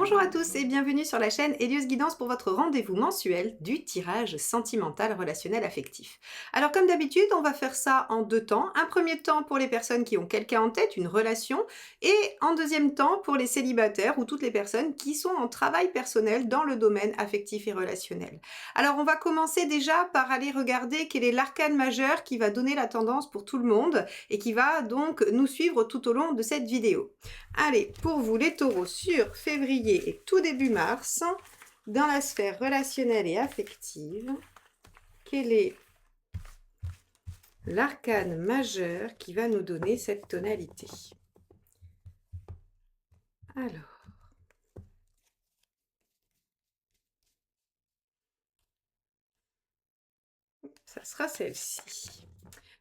Bonjour à tous et bienvenue sur la chaîne Elios Guidance pour votre rendez-vous mensuel du tirage sentimental, relationnel, affectif. Alors comme d'habitude, on va faire ça en deux temps. Un premier temps pour les personnes qui ont quelqu'un en tête, une relation, et en deuxième temps pour les célibataires ou toutes les personnes qui sont en travail personnel dans le domaine affectif et relationnel. Alors on va commencer déjà par aller regarder quel est l'arcane majeur qui va donner la tendance pour tout le monde et qui va donc nous suivre tout au long de cette vidéo. Allez, pour vous les taureaux sur février et tout début mars, dans la sphère relationnelle et affective, quel est l'arcane majeur qui va nous donner cette tonalité? Alors, ça sera celle-ci.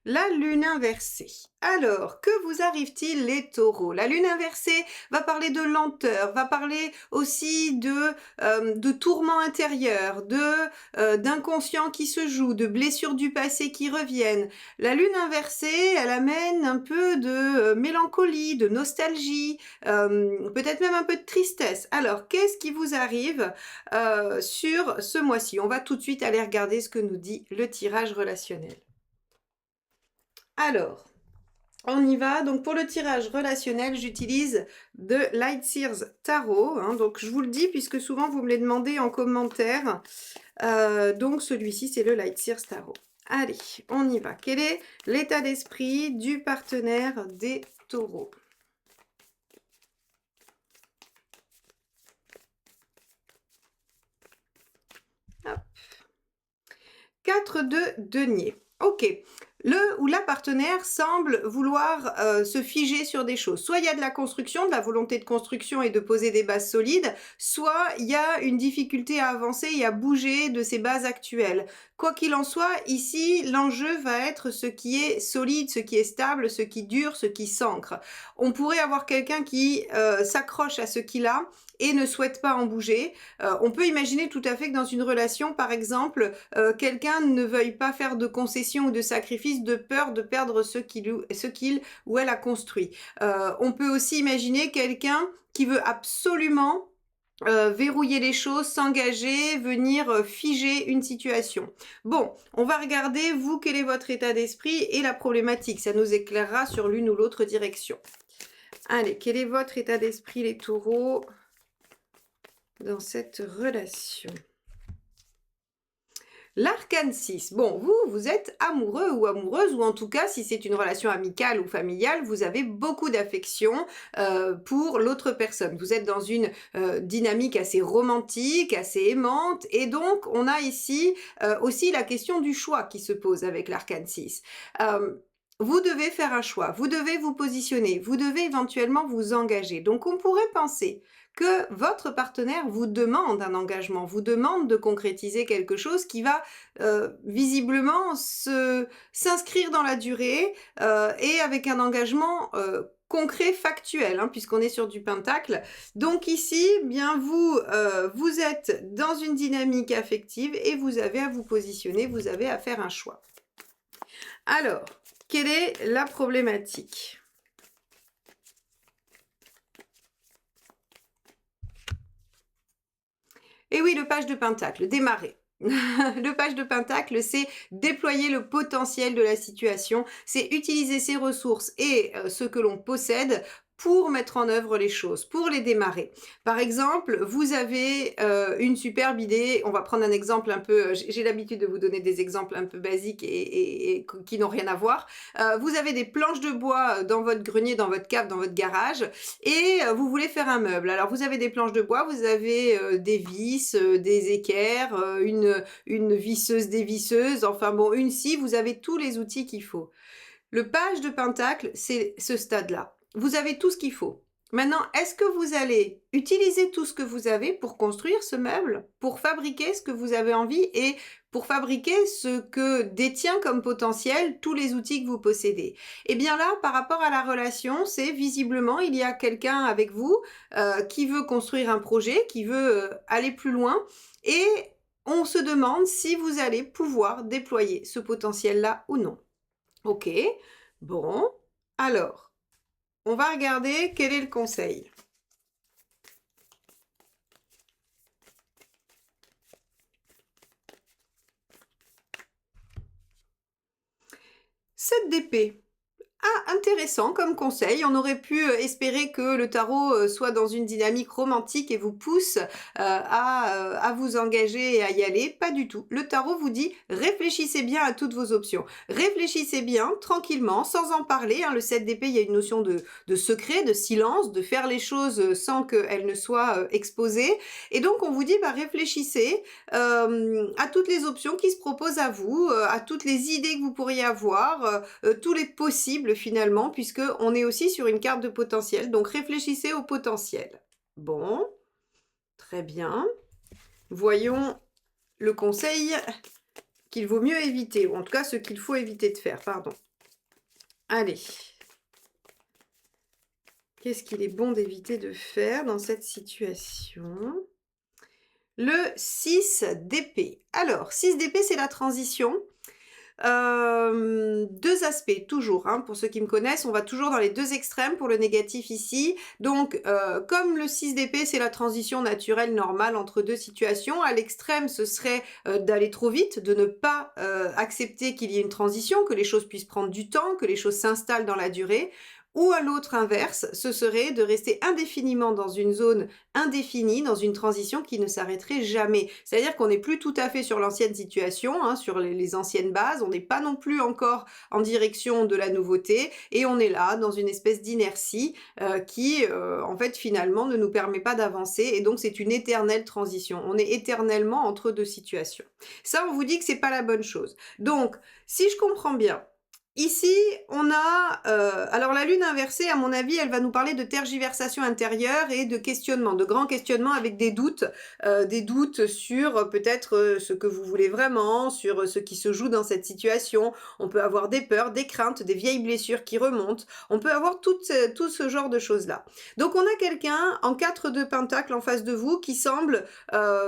La lune inversée. Alors, que vous arrive-t-il les taureaux? La lune inversée va parler de lenteur, va parler aussi de tourments intérieurs, d'inconscient qui se joue, de blessures du passé qui reviennent. La lune inversée, elle amène un peu de mélancolie, de nostalgie, peut-être même un peu de tristesse. Alors, qu'est-ce qui vous arrive sur ce mois-ci? On va tout de suite aller regarder ce que nous dit le tirage relationnel. Alors, on y va. Donc, pour le tirage relationnel, j'utilise de Lightseers Tarot. Donc, je vous le dis puisque souvent vous me les demandez en commentaire. Donc, celui-ci, c'est le Lightseers Tarot. Allez, on y va. Quel est l'état d'esprit du partenaire des taureaux? Hop. 4 de denier. Ok. Le ou la partenaire semble vouloir se figer sur des choses. Soit il y a de la construction, de la volonté de construction et de poser des bases solides, soit il y a une difficulté à avancer et à bouger de ces bases actuelles. Quoi qu'il en soit, ici, l'enjeu va être ce qui est solide, ce qui est stable, ce qui dure, ce qui s'ancre. On pourrait avoir quelqu'un qui s'accroche à ce qu'il a et ne souhaite pas en bouger. On peut imaginer tout à fait que dans une relation, par exemple, quelqu'un ne veuille pas faire de concessions ou de sacrifices de peur de perdre ce qu'il ou elle a construit. On peut aussi imaginer quelqu'un qui veut absolument verrouiller les choses, s'engager, venir figer une situation. Bon, on va regarder, vous, quel est votre état d'esprit et la problématique. Ça nous éclairera sur l'une ou l'autre direction. Allez, quel est votre état d'esprit, les taureaux, dans cette relation? L'arcane 6. Bon, vous êtes amoureux ou amoureuse, ou en tout cas, si c'est une relation amicale ou familiale, vous avez beaucoup d'affection pour l'autre personne. Vous êtes dans une dynamique assez romantique, assez aimante, et donc on a ici aussi la question du choix qui se pose avec l'arcane 6. Vous devez faire un choix, vous devez vous positionner, vous devez éventuellement vous engager. Donc on pourrait penser que votre partenaire vous demande un engagement, vous demande de concrétiser quelque chose qui va visiblement s'inscrire dans la durée et avec un engagement concret, factuel, puisqu'on est sur du pentacle. Donc ici, bien vous êtes dans une dynamique affective et vous avez à vous positionner, vous avez à faire un choix. Alors, quelle est la problématique ? Et oui, le page de pentacle, démarrer. Le page de pentacle, c'est déployer le potentiel de la situation, c'est utiliser ses ressources et ce que l'on possède pour mettre en œuvre les choses, pour les démarrer. Par exemple, vous avez une superbe idée, on va prendre un exemple un peu, j'ai l'habitude de vous donner des exemples un peu basiques et qui n'ont rien à voir. Vous avez des planches de bois dans votre grenier, dans votre cave, dans votre garage, et vous voulez faire un meuble. Alors vous avez des planches de bois, vous avez des vis, des équerres, une visseuse dévisseuse, enfin bon, une scie, vous avez tous les outils qu'il faut. Le page de pentacle, c'est ce stade-là. Vous avez tout ce qu'il faut. Maintenant, est-ce que vous allez utiliser tout ce que vous avez pour construire ce meuble, pour fabriquer ce que vous avez envie et pour fabriquer ce que détient comme potentiel tous les outils que vous possédez? Eh bien là, par rapport à la relation, c'est visiblement, il y a quelqu'un avec vous qui veut construire un projet, qui veut aller plus loin et on se demande si vous allez pouvoir déployer ce potentiel-là ou non. Ok, bon, alors, on va regarder quel est le conseil. 7 d'épée. Ah, intéressant comme conseil. On aurait pu espérer que le tarot soit dans une dynamique romantique et vous pousse à vous engager et à y aller. Pas du tout. Le tarot vous dit réfléchissez bien à toutes vos options. Réfléchissez bien, tranquillement, sans en parler. Hein. Le 7 d'épée, il y a une notion de secret, de silence, de faire les choses sans qu'elles ne soient exposées. Et donc, on vous dit réfléchissez à toutes les options qui se proposent à vous, à toutes les idées que vous pourriez avoir, tous les possibles finalement, puisque on est aussi sur une carte de potentiel. Donc réfléchissez au potentiel. Bon, très bien. Voyons le conseil qu'il vaut mieux éviter, ou en tout cas ce qu'il faut éviter de faire, pardon. Allez. Qu'est-ce qu'il est bon d'éviter de faire dans cette situation? Le 6 d'épée. Alors, 6 d'épée, c'est la transition. Deux aspects, toujours, hein, pour ceux qui me connaissent, on va toujours dans les deux extrêmes pour le négatif ici. Donc, comme le 6 d'épée, c'est la transition naturelle, normale entre deux situations, à l'extrême, ce serait d'aller trop vite, de ne pas accepter qu'il y ait une transition, que les choses puissent prendre du temps, que les choses s'installent dans la durée. Ou à l'autre inverse, ce serait de rester indéfiniment dans une zone indéfinie, dans une transition qui ne s'arrêterait jamais. C'est-à-dire qu'on n'est plus tout à fait sur l'ancienne situation, hein, sur les anciennes bases, on n'est pas non plus encore en direction de la nouveauté, et on est là dans une espèce d'inertie qui, en fait, finalement, ne nous permet pas d'avancer, et donc c'est une éternelle transition. On est éternellement entre deux situations. Ça, on vous dit que c'est pas la bonne chose. Donc, si je comprends bien, ici, on a... alors la lune inversée, à mon avis, elle va nous parler de tergiversation intérieure et de questionnement, de grands questionnements avec des doutes sur peut-être ce que vous voulez vraiment, sur ce qui se joue dans cette situation. On peut avoir des peurs, des craintes, des vieilles blessures qui remontent. On peut avoir tout ce genre de choses-là. Donc on a quelqu'un en 4 de pentacle en face de vous qui semble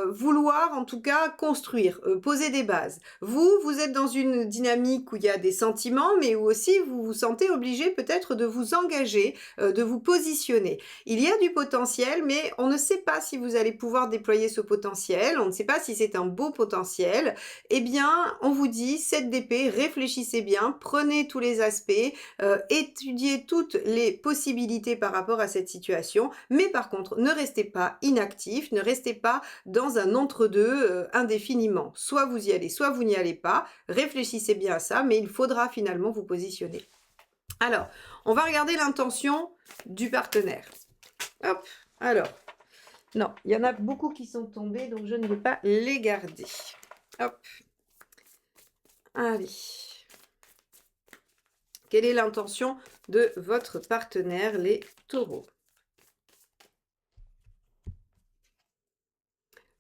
vouloir en tout cas construire, poser des bases. Vous êtes dans une dynamique où il y a des sentiments, mais où aussi vous vous sentez obligé peut-être de vous engager, de vous positionner. Il y a du potentiel, mais on ne sait pas si vous allez pouvoir déployer ce potentiel, on ne sait pas si c'est un beau potentiel. Eh bien, on vous dit, 7 d'épée, réfléchissez bien, prenez tous les aspects, étudiez toutes les possibilités par rapport à cette situation, mais par contre, ne restez pas inactif, ne restez pas dans un entre-deux indéfiniment. Soit vous y allez, soit vous n'y allez pas. Réfléchissez bien à ça, mais il faudra finalement vous positionner. Alors, on va regarder l'intention du partenaire. Hop, alors. Non, il y en a beaucoup qui sont tombés, donc je ne vais pas les garder. Hop. Allez. Quelle est l'intention de votre partenaire, les taureaux?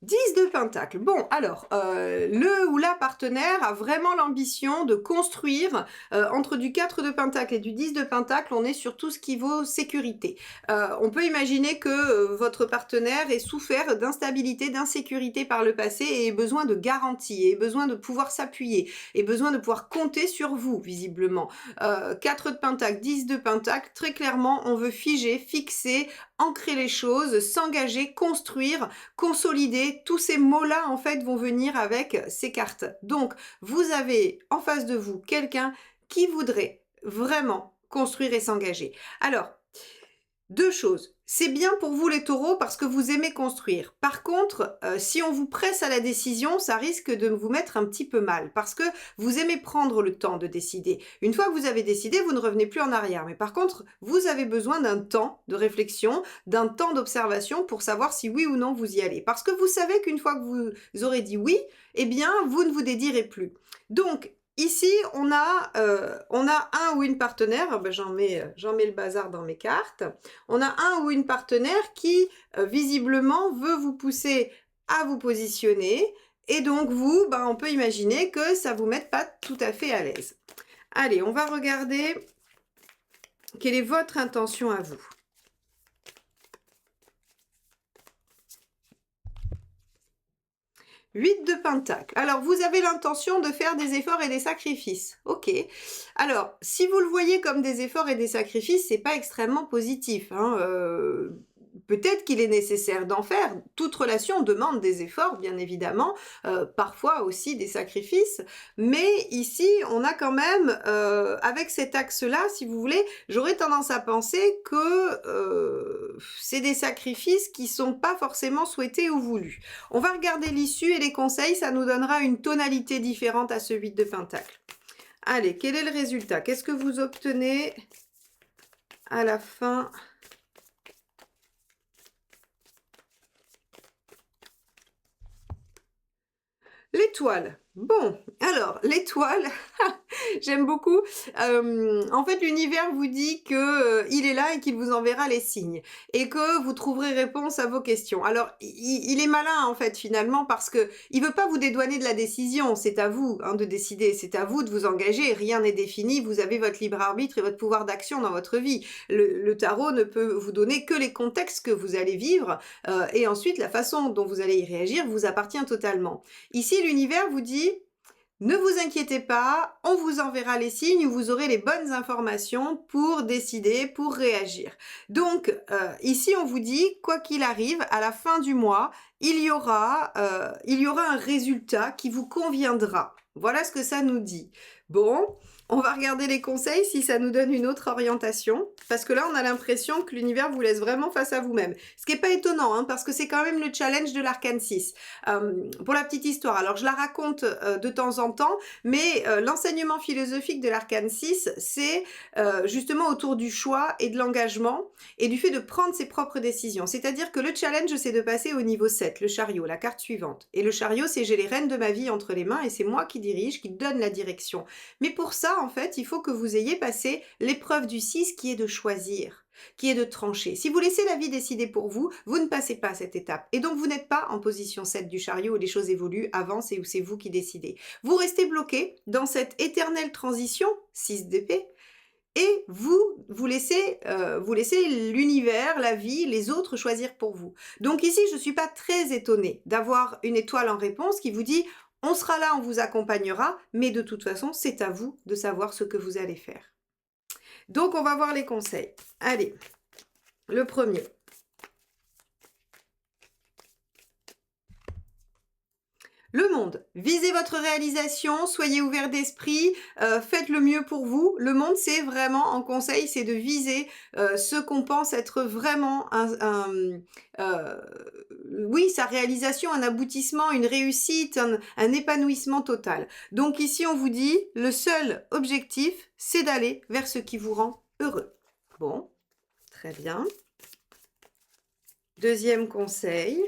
10 de pentacle. Bon, alors, le ou la partenaire a vraiment l'ambition de construire, entre du 4 de pentacle et du 10 de pentacle, on est sur tout ce qui vaut sécurité. On peut imaginer que votre partenaire ait souffert d'instabilité, d'insécurité par le passé et ait besoin de garanties, ait besoin de pouvoir s'appuyer, ait besoin de pouvoir compter sur vous, visiblement. 4 de pentacle, 10 de pentacle, très clairement, on veut figer, fixer, ancrer les choses, s'engager, construire, consolider. Tous ces mots-là, en fait, vont venir avec ces cartes. Donc, vous avez en face de vous quelqu'un qui voudrait vraiment construire et s'engager. Alors, deux choses. C'est bien pour vous les taureaux parce que vous aimez construire. Par contre, si on vous presse à la décision, ça risque de vous mettre un petit peu mal parce que vous aimez prendre le temps de décider. Une fois que vous avez décidé, vous ne revenez plus en arrière. Mais par contre, vous avez besoin d'un temps de réflexion, d'un temps d'observation pour savoir si oui ou non vous y allez. Parce que vous savez qu'une fois que vous aurez dit oui, eh bien, vous ne vous dédirez plus. Donc, ici, on a un ou une partenaire, ben j'en mets le bazar dans mes cartes, on a un ou une partenaire qui, visiblement, veut vous pousser à vous positionner, et donc vous, ben, on peut imaginer que ça ne vous mette pas tout à fait à l'aise. Allez, on va regarder quelle est votre intention à vous. 8 de pentacle. Alors, vous avez l'intention de faire des efforts et des sacrifices. Ok. Alors, si vous le voyez comme des efforts et des sacrifices, c'est pas extrêmement positif. Hein. peut-être qu'il est nécessaire d'en faire. Toute relation demande des efforts, bien évidemment, parfois aussi des sacrifices. Mais ici, on a quand même, avec cet axe-là, si vous voulez, j'aurais tendance à penser que c'est des sacrifices qui sont pas forcément souhaités ou voulus. On va regarder l'issue et les conseils, ça nous donnera une tonalité différente à ce 8 de Pentacle. Allez, quel est le résultat? Qu'est-ce que vous obtenez à la fin? L'étoile. Bon, alors l'étoile, j'aime beaucoup. En fait, l'univers vous dit que, il est là et qu'il vous enverra les signes et que vous trouverez réponse à vos questions. Alors, il est malin, en fait, finalement, parce qu'il veut pas vous dédouaner de la décision. C'est à vous, hein, de décider. C'est à vous de vous engager. Rien n'est défini. Vous avez votre libre arbitre et votre pouvoir d'action dans votre vie. Le tarot ne peut vous donner que les contextes que vous allez vivre, et ensuite, la façon dont vous allez y réagir vous appartient totalement. Ici, l'univers vous dit: ne vous inquiétez pas, on vous enverra les signes où vous aurez les bonnes informations pour décider, pour réagir. Donc, ici, on vous dit, quoi qu'il arrive, à la fin du mois, il y aura un résultat qui vous conviendra. Voilà ce que ça nous dit. Bon, on va regarder les conseils si ça nous donne une autre orientation, parce que là, on a l'impression que l'univers vous laisse vraiment face à vous-même. Ce qui n'est pas étonnant, hein, parce que c'est quand même le challenge de l'arcane 6. Pour la petite histoire, alors je la raconte de temps en temps, mais l'enseignement philosophique de l'arcane 6, c'est justement autour du choix et de l'engagement, et du fait de prendre ses propres décisions. C'est-à-dire que le challenge, c'est de passer au niveau 7, le chariot, la carte suivante. Et le chariot, c'est j'ai les rênes de ma vie entre les mains, et c'est moi qui dirige, qui donne la direction. Mais pour ça, en fait, il faut que vous ayez passé l'épreuve du 6 qui est de choisir, qui est de trancher. Si vous laissez la vie décider pour vous, vous ne passez pas cette étape. Et donc, vous n'êtes pas en position 7 du chariot où les choses évoluent, avancent et où c'est vous qui décidez. Vous restez bloqué dans cette éternelle transition, 6 d'épée, et vous laissez l'univers, la vie, les autres choisir pour vous. Donc ici, je ne suis pas très étonnée d'avoir une étoile en réponse qui vous dit: on sera là, on vous accompagnera, mais de toute façon, c'est à vous de savoir ce que vous allez faire. Donc, on va voir les conseils. Allez, le premier. Le monde, visez votre réalisation, soyez ouvert d'esprit, faites le mieux pour vous. Le monde, c'est vraiment, en conseil, c'est de viser ce qu'on pense être vraiment oui, sa réalisation, un aboutissement, une réussite, un épanouissement total. Donc ici, on vous dit, le seul objectif, c'est d'aller vers ce qui vous rend heureux. Bon, très bien. Deuxième conseil.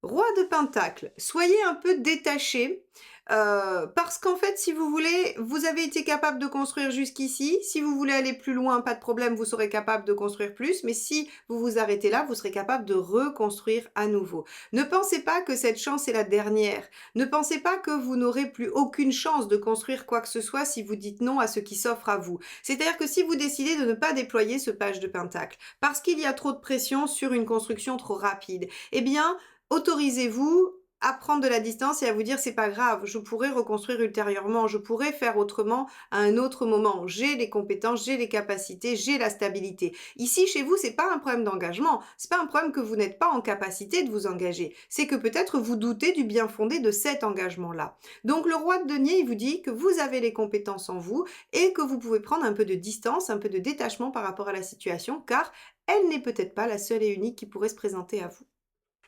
Roi de Pentacle, soyez un peu détaché, parce qu'en fait, si vous voulez, vous avez été capable de construire jusqu'ici. Si vous voulez aller plus loin, pas de problème, vous serez capable de construire plus. Mais si vous vous arrêtez là, vous serez capable de reconstruire à nouveau. Ne pensez pas que cette chance est la dernière. Ne pensez pas que vous n'aurez plus aucune chance de construire quoi que ce soit si vous dites non à ce qui s'offre à vous. C'est-à-dire que si vous décidez de ne pas déployer ce page de Pentacle, parce qu'il y a trop de pression sur une construction trop rapide, eh bien, autorisez-vous à prendre de la distance et à vous dire: c'est pas grave, je pourrais reconstruire ultérieurement, je pourrais faire autrement à un autre moment. J'ai les compétences, j'ai les capacités, j'ai la stabilité. Ici, chez vous, c'est pas un problème d'engagement, c'est pas un problème que vous n'êtes pas en capacité de vous engager. C'est que peut-être vous doutez du bien fondé de cet engagement-là. Donc le roi de denier, il vous dit que vous avez les compétences en vous et que vous pouvez prendre un peu de distance, un peu de détachement par rapport à la situation, car elle n'est peut-être pas la seule et unique qui pourrait se présenter à vous.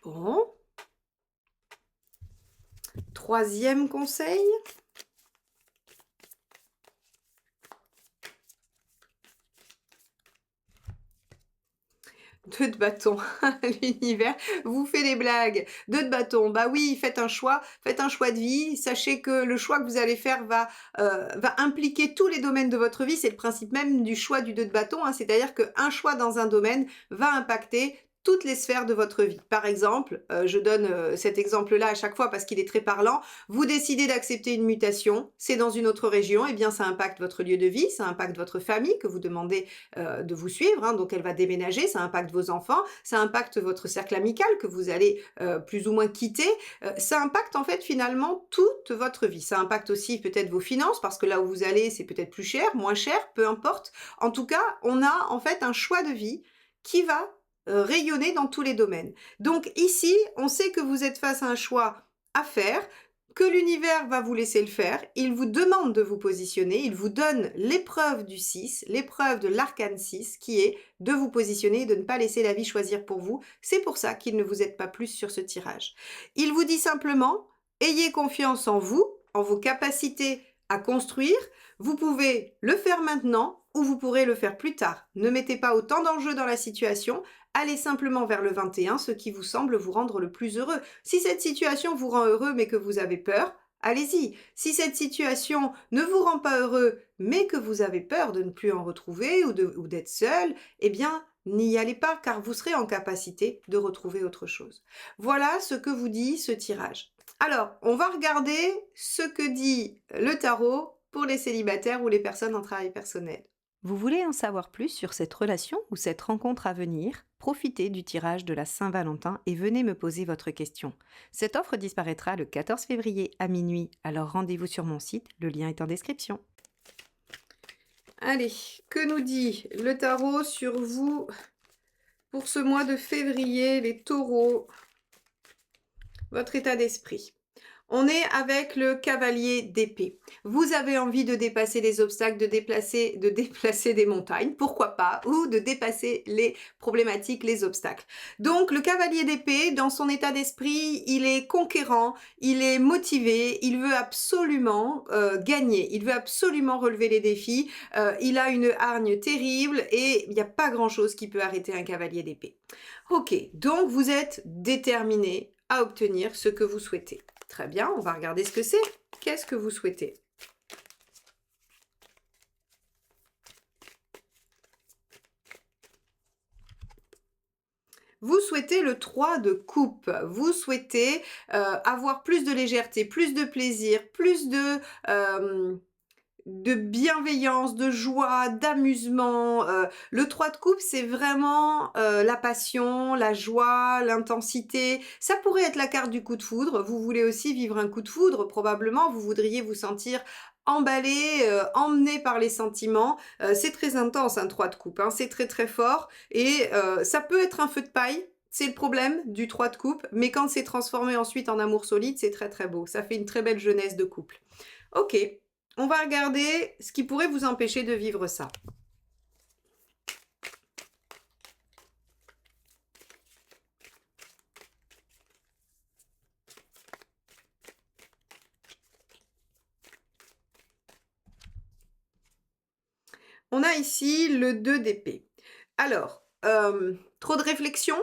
Bon. Troisième conseil. Deux de bâton, l'univers vous fait des blagues. Deux de bâton, bah oui, faites un choix de vie. Sachez que le choix que vous allez faire va impliquer tous les domaines de votre vie. C'est le principe même du choix du deux de bâton, hein. C'est-à-dire qu'un choix dans un domaine va impacter toutes les sphères de votre vie. Par exemple, je donne cet exemple-là à chaque fois parce qu'il est très parlant. Vous décidez d'accepter une mutation, c'est dans une autre région, eh bien ça impacte votre lieu de vie, ça impacte votre famille que vous demandez de vous suivre, hein, donc elle va déménager, ça impacte vos enfants, ça impacte votre cercle amical que vous allez plus ou moins quitter, ça impacte en fait finalement toute votre vie. Ça impacte aussi peut-être vos finances parce que là où vous allez, c'est peut-être plus cher, moins cher, peu importe. En tout cas, on a en fait un choix de vie qui va rayonner dans tous les domaines. Donc ici, on sait que vous êtes face à un choix à faire, que l'univers va vous laisser le faire, il vous demande de vous positionner, il vous donne l'épreuve du 6, l'épreuve de l'arcane 6, qui est de vous positionner et de ne pas laisser la vie choisir pour vous. C'est pour ça qu'il ne vous aide pas plus sur ce tirage. Il vous dit simplement, ayez confiance en vous, en vos capacités à construire, vous pouvez le faire maintenant ou vous pourrez le faire plus tard. Ne mettez pas autant d'enjeux dans la situation, allez simplement vers le 21, ce qui vous semble vous rendre le plus heureux. Si cette situation vous rend heureux mais que vous avez peur, allez-y. Si cette situation ne vous rend pas heureux mais que vous avez peur de ne plus en retrouver ou d'être seul, eh bien, n'y allez pas car vous serez en capacité de retrouver autre chose. Voilà ce que vous dit ce tirage. Alors, on va regarder ce que dit le tarot pour les célibataires ou les personnes en travail personnel. Vous voulez en savoir plus sur cette relation ou cette rencontre à venir? Profitez du tirage de la Saint-Valentin et venez me poser votre question. Cette offre disparaîtra le 14 février à minuit, alors rendez-vous sur mon site, le lien est en description. Allez, que nous dit le tarot sur vous pour ce mois de février, les taureaux, votre état d'esprit? On est avec le cavalier d'épée. Vous avez envie de dépasser les obstacles, de déplacer des montagnes, pourquoi pas, ou de dépasser les problématiques, les obstacles. Donc le cavalier d'épée, dans son état d'esprit, il est conquérant, il est motivé, il veut absolument gagner, il veut absolument relever les défis, il a une hargne terrible et il n'y a pas grand-chose qui peut arrêter un cavalier d'épée. Ok, donc vous êtes déterminé à obtenir ce que vous souhaitez. Très bien, on va regarder ce que c'est. Qu'est-ce que vous souhaitez? Vous souhaitez le 3 de coupe. Vous souhaitez avoir plus de légèreté, plus de plaisir, plus de bienveillance, de joie, d'amusement. Le 3 de coupe, c'est vraiment la passion, la joie, l'intensité. Ça pourrait être la carte du coup de foudre. Vous voulez aussi vivre un coup de foudre, probablement. Vous voudriez vous sentir emballé, emmené par les sentiments. C'est très intense, un 3 de coupe. Hein. C'est très très fort. Et ça peut être un feu de paille. C'est le problème du 3 de coupe. Mais quand c'est transformé ensuite en amour solide, c'est très très beau. Ça fait une très belle jeunesse de couple. Ok. On va regarder ce qui pourrait vous empêcher de vivre ça. On a ici le 2 d'épée. Alors, trop de réflexion,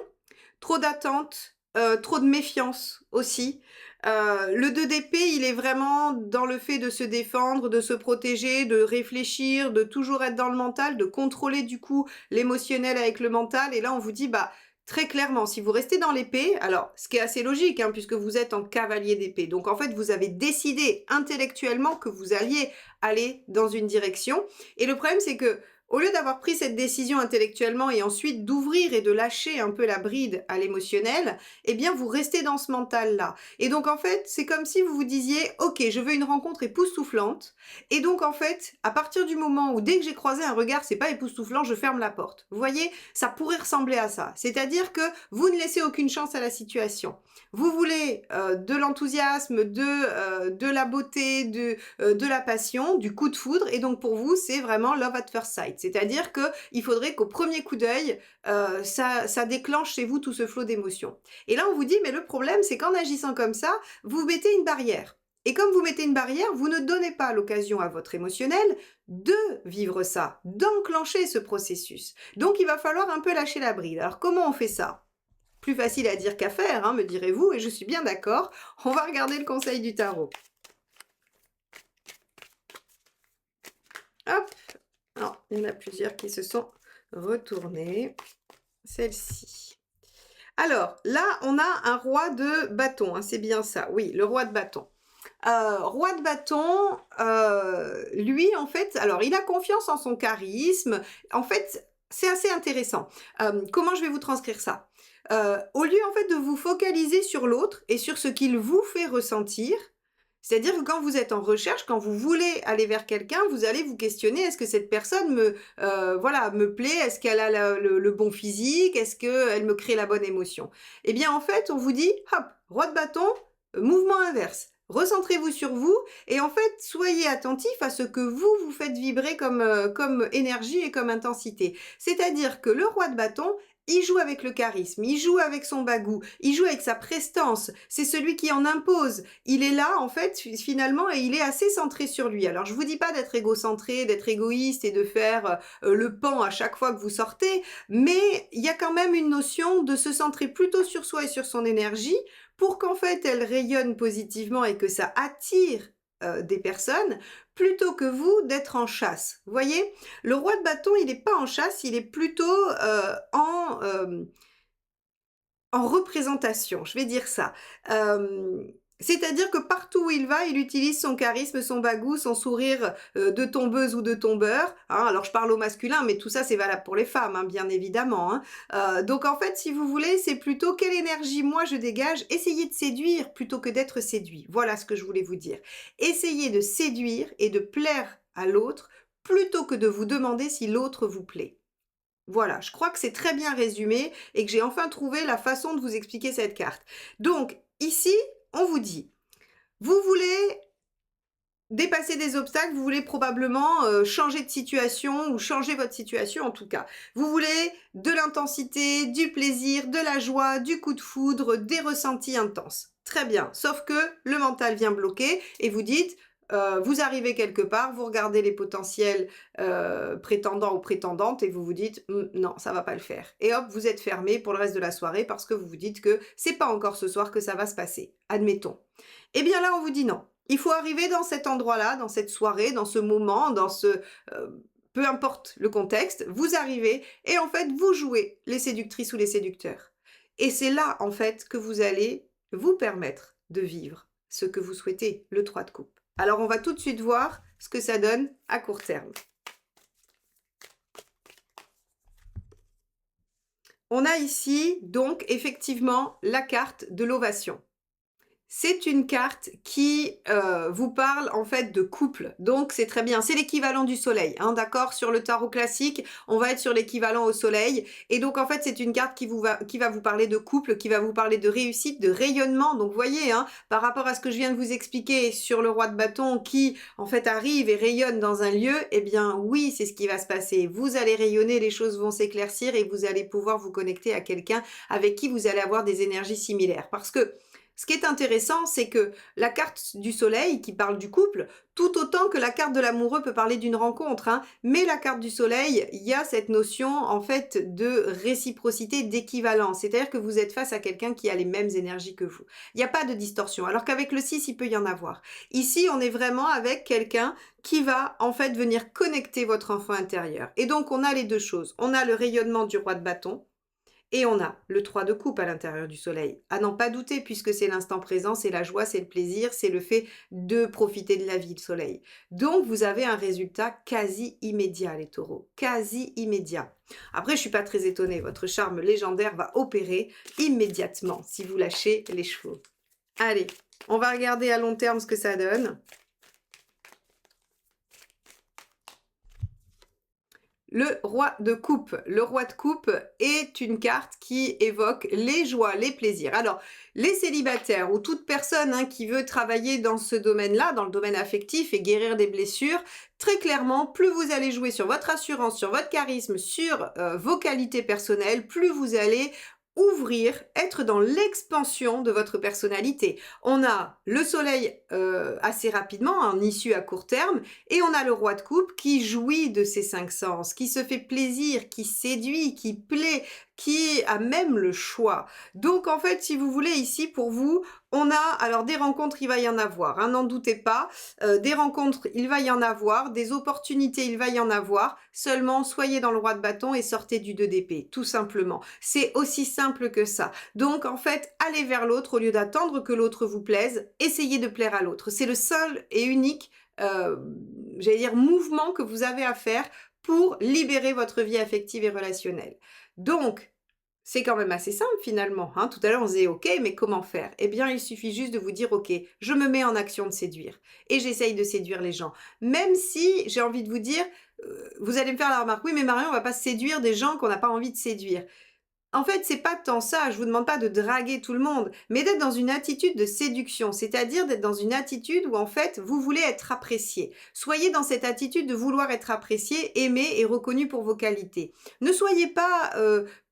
trop d'attente, trop de méfiance aussi. Le 2 d'épée, il est vraiment dans le fait de se défendre, de se protéger, de réfléchir, de toujours être dans le mental, de contrôler du coup l'émotionnel avec le mental. Et là, on vous dit, bah, très clairement, si vous restez dans l'épée, alors ce qui est assez logique, hein, puisque vous êtes en cavalier d'épée, donc en fait, vous avez décidé intellectuellement que vous alliez aller dans une direction. Et le problème, c'est que au lieu d'avoir pris cette décision intellectuellement et ensuite d'ouvrir et de lâcher un peu la bride à l'émotionnel, eh bien, vous restez dans ce mental-là. Et donc, en fait, c'est comme si vous vous disiez, OK, je veux une rencontre époustouflante. Et donc, en fait, à partir du moment où, dès que j'ai croisé un regard, c'est pas époustouflant, je ferme la porte. Vous voyez, ça pourrait ressembler à ça. C'est-à-dire que vous ne laissez aucune chance à la situation. Vous voulez de l'enthousiasme, de la beauté, de la passion, du coup de foudre. Et donc, pour vous, c'est vraiment love at first sight. C'est-à-dire qu'il faudrait qu'au premier coup d'œil, ça déclenche chez vous tout ce flot d'émotions. Et là, on vous dit, mais le problème, c'est qu'en agissant comme ça, vous mettez une barrière. Et comme vous mettez une barrière, vous ne donnez pas l'occasion à votre émotionnel de vivre ça, d'enclencher ce processus. Donc, il va falloir un peu lâcher la bride. Alors, comment on fait ça? Plus facile à dire qu'à faire, hein, me direz-vous, et je suis bien d'accord. On va regarder le conseil du tarot. Hop! Non, il y en a plusieurs qui se sont retournés. Celle-ci. Alors, là, on a un roi de bâton, hein, c'est bien ça, oui, le roi de bâton. Roi de bâton, lui, en fait, alors il a confiance en son charisme. En fait, c'est assez intéressant. Comment je vais vous transcrire ça? Au lieu, en fait, de vous focaliser sur l'autre et sur ce qu'il vous fait ressentir, c'est-à-dire que quand vous êtes en recherche, quand vous voulez aller vers quelqu'un, vous allez vous questionner: «Est-ce que cette personne voilà, me plaît? Est-ce qu'elle a le bon physique? Est-ce qu'elle me crée la bonne émotion?» Eh bien, en fait, on vous dit: «Hop, roi de bâton, mouvement inverse. Recentrez-vous sur vous et en fait, soyez attentif à ce que vous faites vibrer comme énergie et comme intensité». C'est-à-dire que le roi de bâton, il joue avec le charisme, il joue avec son bagou, il joue avec sa prestance. C'est celui qui en impose. Il est là, en fait, finalement, et il est assez centré sur lui. Alors, je vous dis pas d'être égocentré, d'être égoïste et de faire le pan à chaque fois que vous sortez, mais il y a quand même une notion de se centrer plutôt sur soi et sur son énergie pour qu'en fait, elle rayonne positivement et que ça attire des personnes, plutôt que vous d'être en chasse. Vous voyez? Le roi de bâton, il n'est pas en chasse, il est plutôt en représentation, je vais dire ça. C'est-à-dire que partout où il va, il utilise son charisme, son bagou, son sourire, de tombeuse ou de tombeur, hein. Alors je parle au masculin, mais tout ça c'est valable pour les femmes, hein, bien évidemment, hein. Donc en fait, si vous voulez, c'est plutôt quelle énergie moi je dégage. Essayez de séduire plutôt que d'être séduit. Voilà ce que je voulais vous dire. Essayez de séduire et de plaire à l'autre plutôt que de vous demander si l'autre vous plaît. Voilà, je crois que c'est très bien résumé et que j'ai enfin trouvé la façon de vous expliquer cette carte. Donc, ici, on vous dit, vous voulez dépasser des obstacles, vous voulez probablement changer de situation ou changer votre situation en tout cas. Vous voulez de l'intensité, du plaisir, de la joie, du coup de foudre, des ressentis intenses. Très bien, sauf que le mental vient bloquer et vous dites, vous arrivez quelque part, vous regardez les potentiels prétendants ou prétendantes et vous vous dites: Non, ça va pas le faire». Et hop, vous êtes fermé pour le reste de la soirée parce que vous vous dites que c'est pas encore ce soir que ça va se passer, admettons. Eh bien là, on vous dit non. Il faut arriver dans cet endroit-là, dans cette soirée, dans ce moment, dans ce peu importe le contexte, vous arrivez et en fait, vous jouez les séductrices ou les séducteurs. Et c'est là, en fait, que vous allez vous permettre de vivre ce que vous souhaitez, le 3 de coupe. Alors, on va tout de suite voir ce que ça donne à court terme. On a ici, donc, effectivement, la carte de l'ovation. C'est une carte qui, vous parle en fait de couple, donc c'est très bien. C'est l'équivalent du soleil, hein, d'accord? Sur le tarot classique, on va être sur l'équivalent au soleil et donc en fait, c'est une carte qui va vous parler de couple, qui va vous parler de réussite, de rayonnement. Donc vous voyez, hein, par rapport à ce que je viens de vous expliquer sur le roi de bâton qui, en fait, arrive et rayonne dans un lieu, eh bien oui, c'est ce qui va se passer. Vous allez rayonner, les choses vont s'éclaircir et vous allez pouvoir vous connecter à quelqu'un avec qui vous allez avoir des énergies similaires. Parce que ce qui est intéressant, c'est que la carte du soleil qui parle du couple, tout autant que la carte de l'amoureux peut parler d'une rencontre, hein, mais la carte du soleil, il y a cette notion en fait de réciprocité, d'équivalence. C'est-à-dire que vous êtes face à quelqu'un qui a les mêmes énergies que vous. Il n'y a pas de distorsion. Alors qu'avec le 6, il peut y en avoir. Ici, on est vraiment avec quelqu'un qui va en fait venir connecter votre enfant intérieur. Et donc, on a les deux choses. On a le rayonnement du roi de bâton. Et on a le 3 de coupe à l'intérieur du soleil. À n'en pas douter, puisque c'est l'instant présent, c'est la joie, c'est le plaisir, c'est le fait de profiter de la vie, le soleil. Donc, vous avez un résultat quasi immédiat, les taureaux. Quasi immédiat. Après, je ne suis pas très étonnée. Votre charme légendaire va opérer immédiatement si vous lâchez les chevaux. Allez, on va regarder à long terme ce que ça donne. Le roi de coupe. Le roi de coupe est une carte qui évoque les joies, les plaisirs. Alors, les célibataires ou toute personne qui veut travailler dans ce domaine-là, dans le domaine affectif et guérir des blessures, très clairement, plus vous allez jouer sur votre assurance, sur votre charisme, sur vos qualités personnelles, plus vous allez ouvrir, être dans l'expansion de votre personnalité. On a le soleil assez rapidement, en issue à court terme, et on a le roi de coupe qui jouit de ses 5 sens, qui se fait plaisir, qui séduit, qui plaît, qui a même le choix. Donc en fait, si vous voulez, ici pour vous, On a alors des rencontres, il va y en avoir, hein, n'en doutez pas. Des rencontres, il va y en avoir. Des opportunités, il va y en avoir. Seulement, soyez dans le roi de bâton et sortez du 2 d'épée, tout simplement. C'est aussi simple que ça. Donc, en fait, allez vers l'autre au lieu d'attendre que l'autre vous plaise. Essayez de plaire à l'autre. C'est le seul et unique, heu, j'allais dire, mouvement que vous avez à faire pour libérer votre vie affective et relationnelle. Donc, c'est quand même assez simple finalement, hein. Tout à l'heure, on se disait: «OK, mais comment faire?» Eh bien, il suffit juste de vous dire: «OK, je me mets en action de séduire et j'essaye de séduire les gens». Même si, j'ai envie de vous dire, vous allez me faire la remarque: «Oui, mais Marion, on va pas séduire des gens qu'on n'a pas envie de séduire». En fait, c'est pas tant ça, je vous demande pas de draguer tout le monde, mais d'être dans une attitude de séduction, c'est-à-dire d'être dans une attitude où en fait, vous voulez être apprécié. Soyez dans cette attitude de vouloir être apprécié, aimé et reconnu pour vos qualités. Ne soyez pas,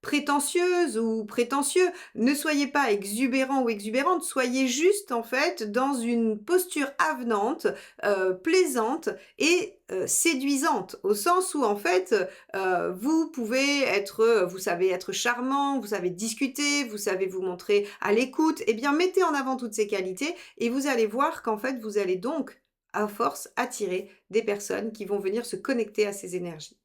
prétentieuse ou prétentieux, ne soyez pas exubérant ou exubérante, soyez juste en fait dans une posture avenante, plaisante et séduisante. Au sens où en fait, vous pouvez être, vous savez être charmant, vous savez discuter, vous savez vous montrer à l'écoute. Eh bien, mettez en avant toutes ces qualités et vous allez voir qu'en fait, vous allez donc, à force, attirer des personnes qui vont venir se connecter à ces énergies.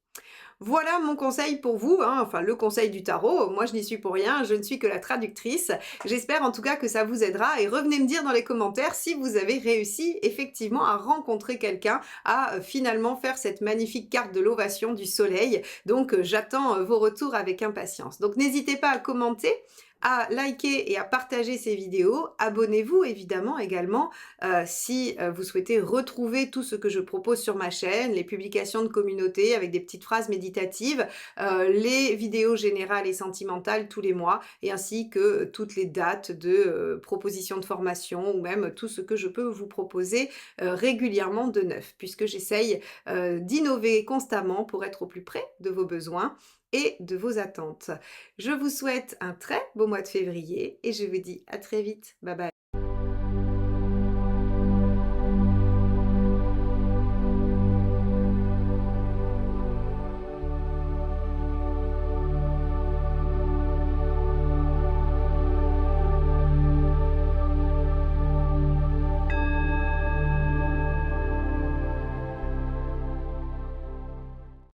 Voilà mon conseil pour vous, hein, enfin le conseil du tarot. Moi, je n'y suis pour rien, je ne suis que la traductrice. J'espère en tout cas que ça vous aidera et revenez me dire dans les commentaires si vous avez réussi effectivement à rencontrer quelqu'un, à finalement faire cette magnifique carte de l'ovation du soleil. Donc, j'attends vos retours avec impatience. Donc, n'hésitez pas à commenter, à liker et à partager ces vidéos. Abonnez-vous évidemment également si vous souhaitez retrouver tout ce que je propose sur ma chaîne, les publications de communauté avec des petites phrases méditatives, les vidéos générales et sentimentales tous les mois, et ainsi que toutes les dates de propositions de formation ou même tout ce que je peux vous proposer régulièrement de neuf, puisque j'essaye d'innover constamment pour être au plus près de vos besoins et de vos attentes. Je vous souhaite un très beau mois de février et je vous dis à très vite. Bye bye.